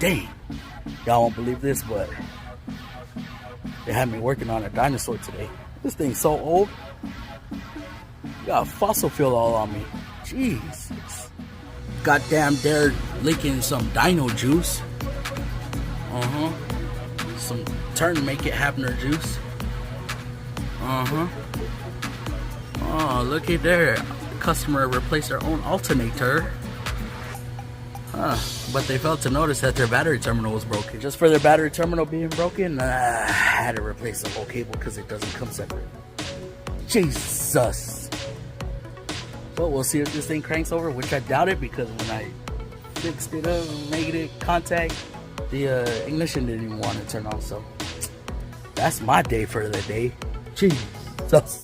Dang. Y'all won't believe this, but they had me working on a dinosaur today. This thing's so old. Got fossil fuel all on me. Jeez. Goddamn, they're licking some dino juice. Some turn make it happen juice. Oh, looky there. The customer replaced their own alternator. But they failed to notice that their battery terminal was broken. Just for their battery terminal being broken, I had to replace the whole cable because it doesn't come separate. Jesus. But we'll see if this thing cranks over, which I doubt it, because when I fixed it up and made it contact, the ignition didn't even want to turn on. So that's my day for the day. Jesus.